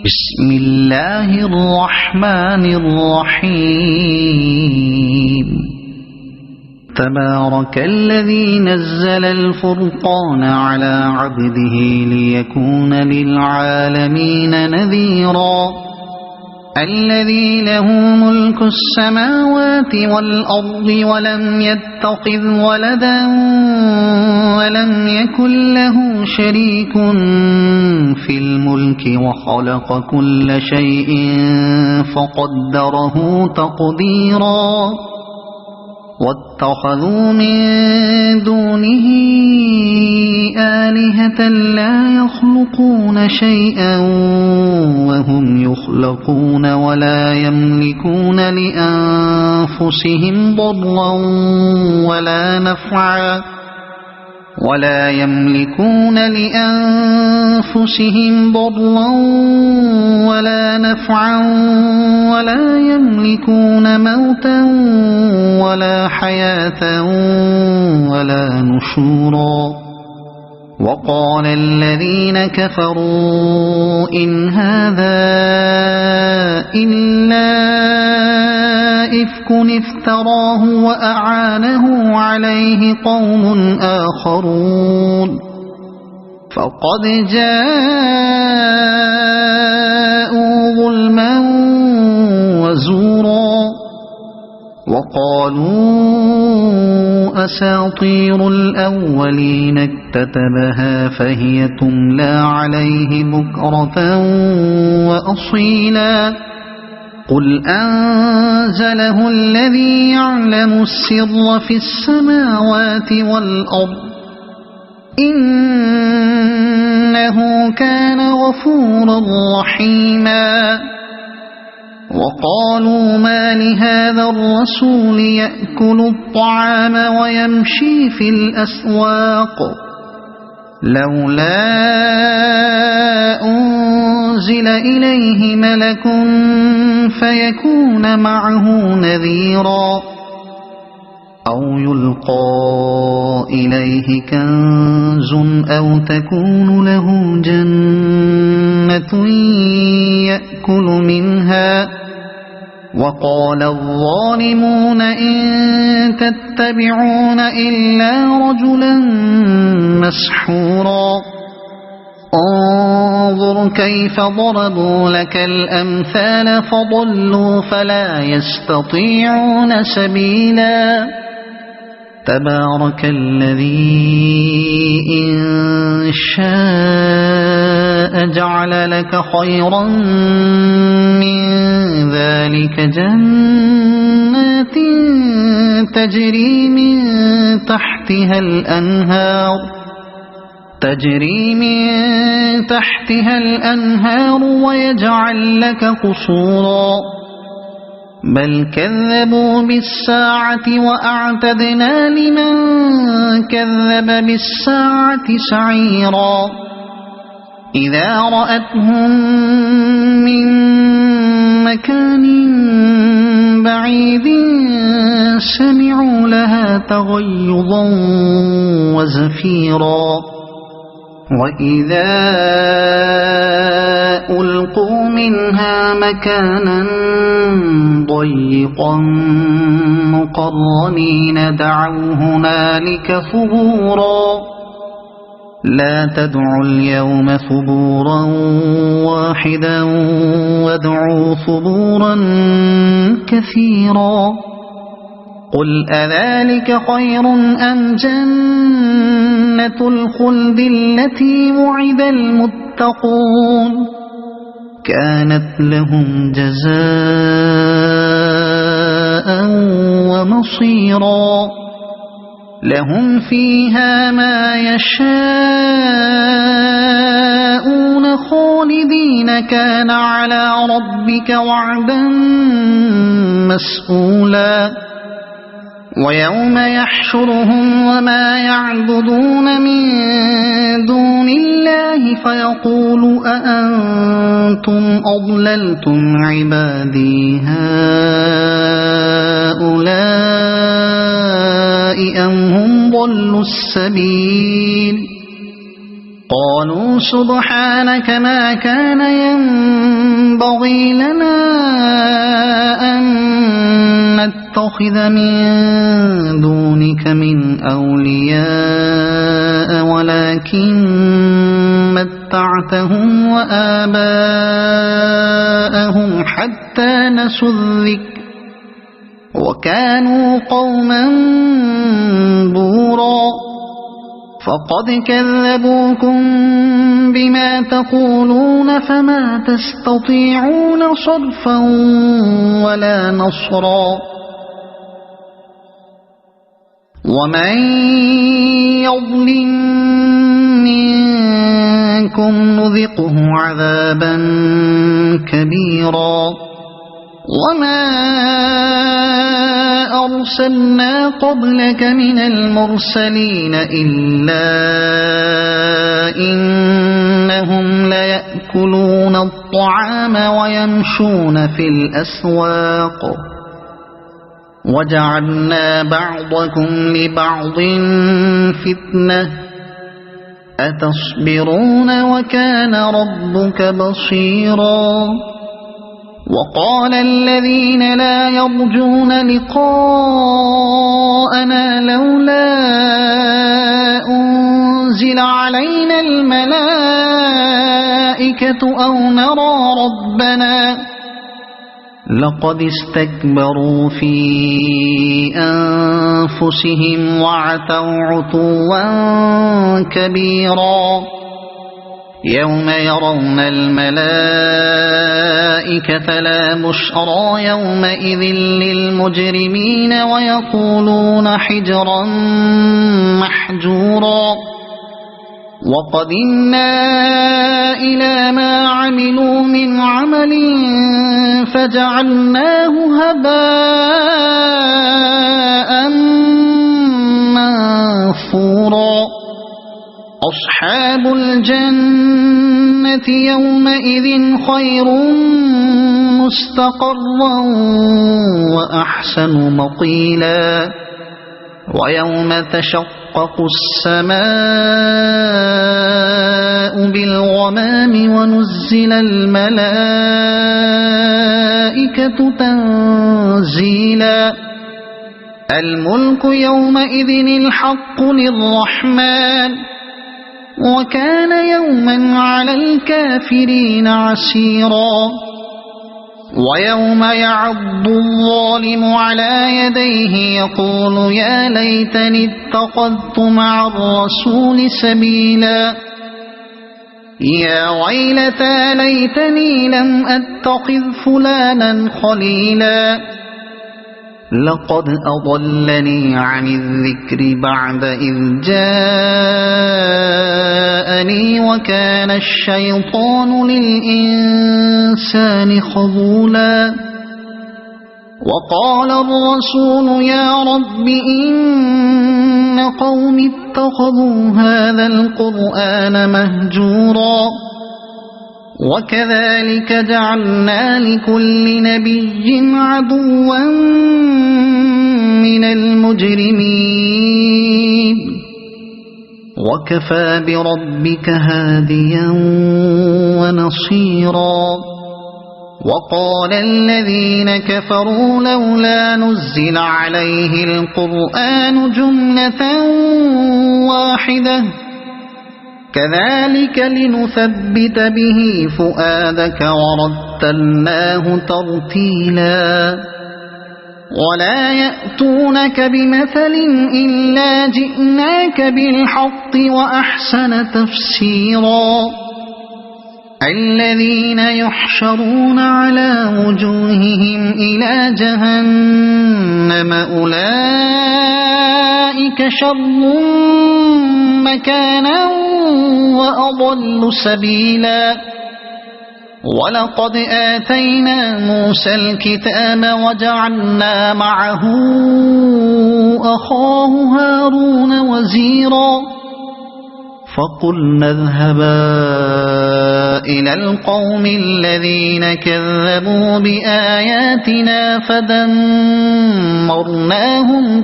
بسم الله الرحمن الرحيم تبارك الذي نزل الفرقان على عبده ليكون للعالمين نذيرا الذي له ملك السماوات والأرض ولم يتخذ ولدا ولم يكن له شريك في الملك وخلق كل شيء فقدره تقديرا واتخذوا من دونه آلهة لا يخلقون شيئا وهم يخلقون ولا يملكون لأنفسهم ضرا ولا نفعا ولا يملكون موتا ولا حياة ولا نشورا وقال الذين كفروا إن هذا إلا إفك افتراه وأعانه عليه قوم آخرون فقد جاءوا ظلما وزورا وقالوا أساطير الأولين اكتتبها فهي تملى عليه بكرة وأصيلا قل أنزله الذي يعلم السر في السماوات والأرض إنه كان غفورا رحيما وقالوا ما لهذا الرسول يأكل الطعام ويمشي في الأسواق لولا أنزل إليه ملك فيكون معه نذيرا أو يلقى إليه كنز أو تكون له جنة يأكل منها وقال الظالمون إن تتبعون إلا رجلا مسحورا انظر كيف ضربوا لك الأمثال فضلوا فلا يستطيعون سبيلا تبارك الذي إن شاء جعل لك خيرا من ذلك جنات تجري من تحتها الأنهار ويجعل لك قصورا بل كذبوا بالساعة وأعتدنا لمن كذب بالساعة سعيرا إذا رأتهم من مكان بعيد سمعوا لها تغيظا وزفيرا وإذا ألقوا منها مكانا ضيقا مقرنين دعوا هنالك ثبورا لا تدعوا اليوم ثبورا واحدا وادعوا ثبورا كثيرا قل أذلك خير أم جنة الخلد التي وعد المتقون كانت لهم جزاء ومصيرا لهم فيها ما يشاءون خالدين كان على ربك وعدا مسئولا ويوم يحشرهم وما يعبدون من دون الله فيقول أأنتم أضللتم عبادي هؤلاء أم هم ضلوا السبيل قالوا سبحانك ما كان ينبغي نتخذ من دونك من أولياء ولكن متعتهم وآباءهم حتى نسوا الذكر وكانوا قوما بورا فقد كذبوكم بما تقولون فما تستطيعون صرفا ولا نصرا ومن يظلم منكم نذقه عذابا كبيرا وما أرسلنا قبلك من المرسلين إلا إنهم ليأكلون الطعام ويمشون في الأسواق وجعلنا بعضكم لبعض فتنة أتصبرون وكان ربك بصيرا وقال الذين لا يرجون لقاءنا لولا أنزل علينا الملائكة أو نرى ربنا لقد استكبروا في أنفسهم وعتوا عتوا كبيرا يوم يرون الملائكة لا بشرى يومئذ للمجرمين ويقولون حجرا محجورا وقدمنا إلى ما عملوا من عمل فجعلناه هباء منثورا أصحاب الجنة يومئذ خير مستقرا وأحسن مقيلا ويوم تشقق السماء بالغمام ونزل الملائكة تنزيلا الملك يومئذ الحق للرحمن وكان يوما على الكافرين عسيرا ويوم يعض الظالم على يديه يقول يا ليتني اتخذت مع الرسول سبيلا يا ويلتى ليتني لم أتخذ فلانا خليلا لقد أضلني عن الذكر بعد إذ جاءني وكان الشيطان للإنسان خذولا وقال الرسول يا رب إن قوم اتخذوا هذا القرآن مهجورا وكذلك جعلنا لكل نبي عدوا من المجرمين وكفى بربك هاديا ونصيرا وقال الذين كفروا لولا نزل عليه القرآن جملة واحدة كذلك لنثبت به فؤادك ورتلناه ترتيلا ولا يأتونك بمثل إلا جئناك بالحق وأحسن تفسيرا الذين يحشرون على وجوههم إلى جهنم أولئك شر مكانا وأضل سبيلا ولقد آتينا موسى الكتاب وجعلنا معه أخاه هارون وزيرا فقلنا اذهبا إلى القوم الذين كذبوا بآياتنا فدمرناهم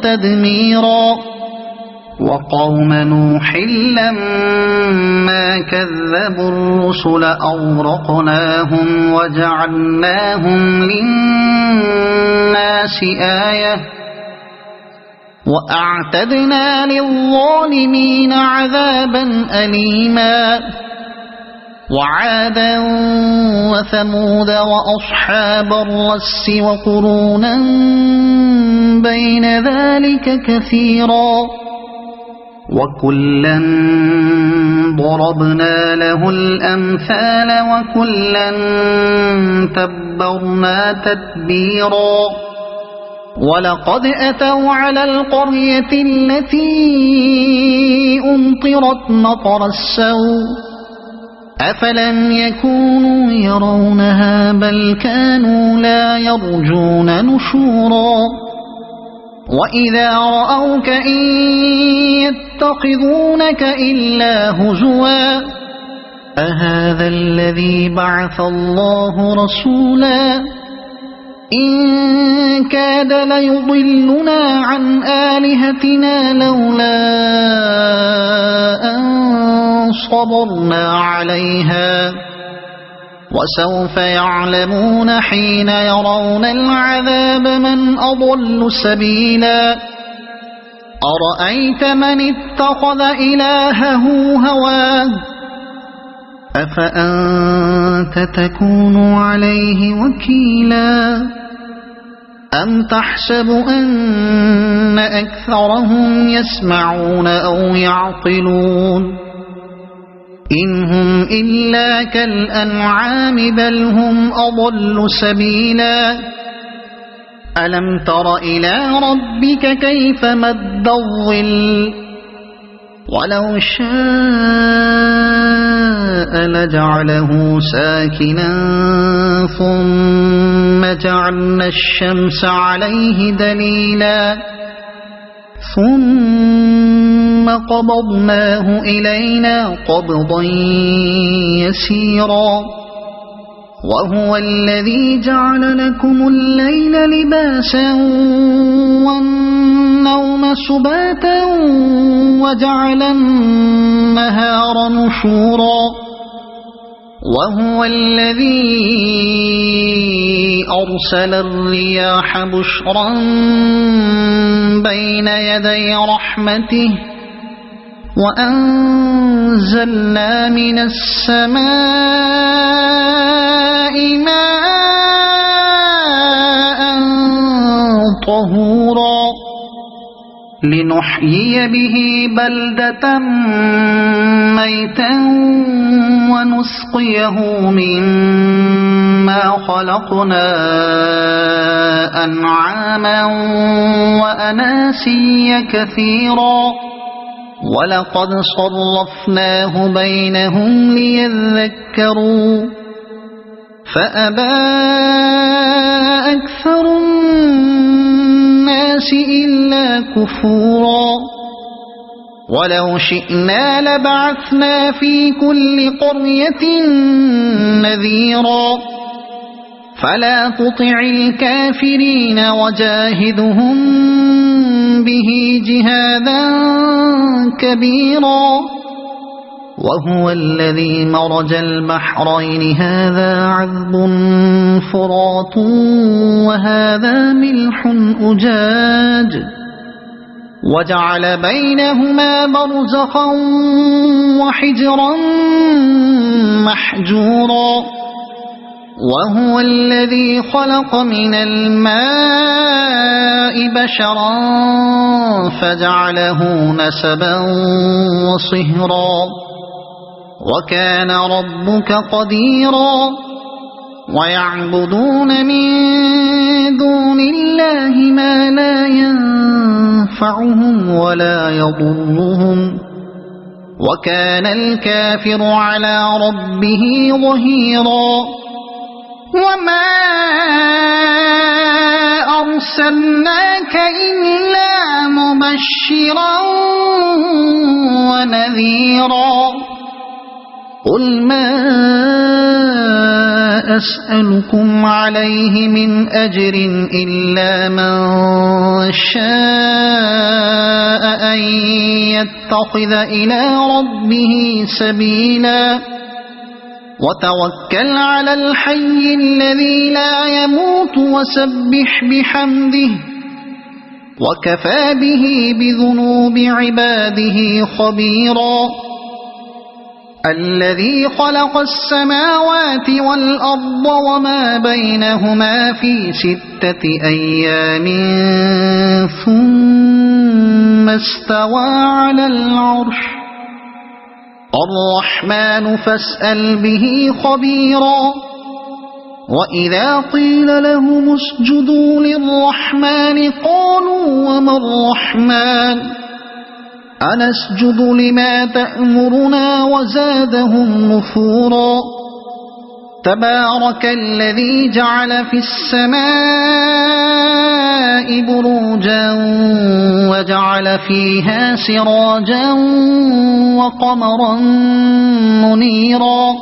تدميرا وقوم نوح لما كذبوا الرسل أغرقناهم وجعلناهم للناس آية وأعتدنا للظالمين عذابا أليما وعادا وثمود وأصحاب الرس وقرونا بين ذلك كثيرا وكلا ضربنا له الأمثال وكلا تبرنا تتبيرا ولقد أتوا على القرية التي أمطرت مطر السوء أفلم يكونوا يرونها بل كانوا لا يرجون نشورا وإذا رأوك إن يتخذونك إلا هزوا أهذا الذي بعث الله رسولا إن كاد ليضلنا عن آلهتنا لولا أن صبرنا عليها وسوف يعلمون حين يرون العذاب من أضل سبيلا أرأيت من اتخذ إلهه هواه أفأنت تكون عليه وكيلا أم تحسب أن أكثرهم يسمعون أو يعقلون إن هم إلا كالأنعام بل هم أضل سبيلا ألم تر إلى ربك كيف مد الظل ولو شاء لجعله ساكنا ثم جعلنا الشمس عليه دليلا ثم قبضناه إلينا قبضا يسيرا وهو الذي جعل لكم الليل لباسا والنوم سباتا وجعل النهار نشورا وهو الذي أرسل الرياح بشرا بين يدي رحمته وأنزلنا من السماء ماء طهورا لنحيي به بلدة ميتا ونسقيه مما خلقنا أنعاما وأناسيا كثيرا ولقد صرفناه بينهم ليذكروا فأبى أكثر الناس إلا كفورا ولو شئنا لبعثنا في كل قرية نذيرا فلا تطع الكافرين وجاهدهم به جهادا كبيرا وهو الذي مرج البحرين هذا عذب فرات وهذا ملح أجاج وجعل بينهما برزخا وحجرا محجورا وهو الذي خلق من الماء بشرا فجعله نسبا وصهرا وكان ربك قديرا ويعبدون من دون الله ما لا ينفعهم ولا يضرهم وكان الكافر على ربه ظهيرا وما أرسلناك إلا مبشرا ونذيرا قل ما أسألكم عليه من أجر إلا من شاء أن يتخذ إلى ربه سبيلا وتوكل على الحي الذي لا يموت وسبح بحمده وكفى به بذنوب عباده خبيرا الذي خلق السماوات والأرض وما بينهما في 6 أيام ثم استوى على العرش الرحمن فاسأل به خبيرا وإذا قيل لهم اسجدوا للرحمن قالوا وما الرحمن أنسجد لما تأمرنا وزادهم نفورا تبارك الذي جعل في السماء بروجا وجعل فيها سراجا وقمرا منيرا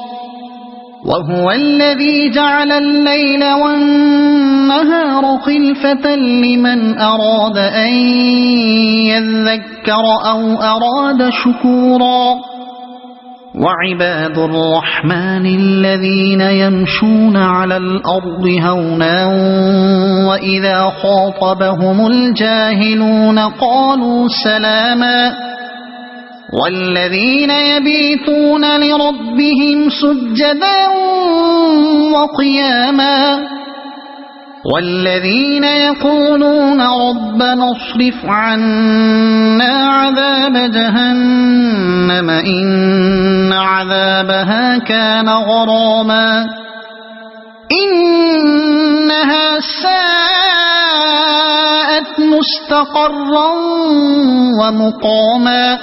وهو الذي جعل الليل والنهار خلفة لمن أراد أن يذكر أو أراد شكورا وعباد الرحمن الذين يمشون على الأرض هونا وإذا خاطبهم الجاهلون قالوا سلاما والذين يبيتون لربهم سجدا وقياما والذين يقولون ربنا اصرف عنا عذاب جهنم إن عذابها كان غراما إنها ساءت مستقرا ومقاما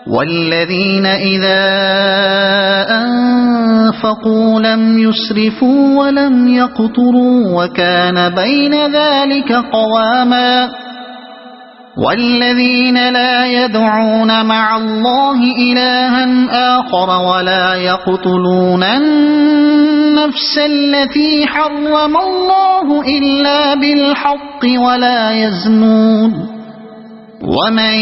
والذين إذا أنفقوا لم يسرفوا ولم يقتروا وكان بين ذلك قواما والذين لا يدعون مع الله إلها آخر ولا يقتلون النفس التي حرم الله إلا بالحق ولا يزنون ومن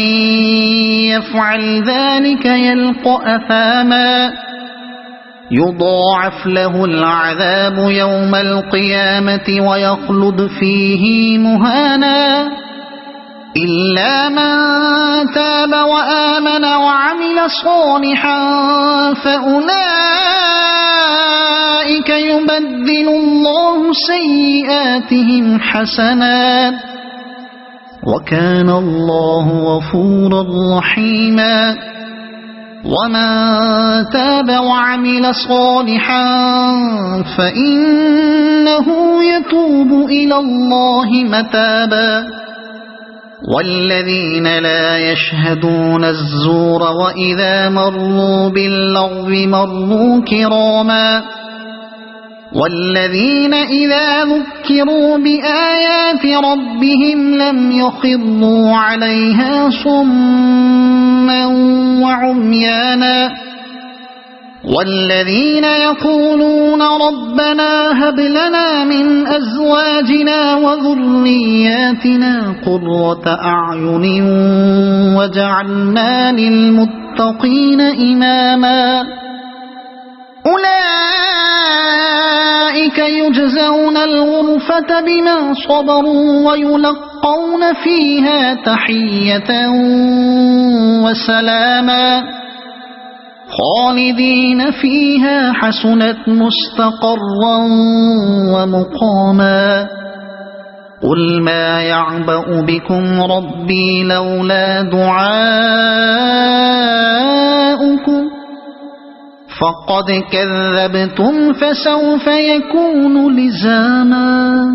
يفعل ذلك يلقى أثاما يضاعف له العذاب يوم القيامة ويخلد فيه مهانا إلا من تاب وآمن وعمل صالحا فأولئك يبدل الله سيئاتهم حسنات وكان الله غفورا رحيما ومن تاب وعمل صالحا فإنه يتوب إلى الله متابا والذين لا يشهدون الزور وإذا مروا باللغو مروا كراما والذين إذا ذكروا بآيات ربهم لم يخروا عليها صما وعميانا والذين يقولون ربنا هب لنا من أزواجنا وذرياتنا قرة أعين وجعلنا للمتقين إماما أولئك يجزون الغرفة بما صبروا ويلقون فيها تحية وسلاما خالدين فيها حسنت مستقرا ومقاما قل ما يعبأ بكم ربي لولا دعاؤكم فقد كذبتم فسوف يكون لزاما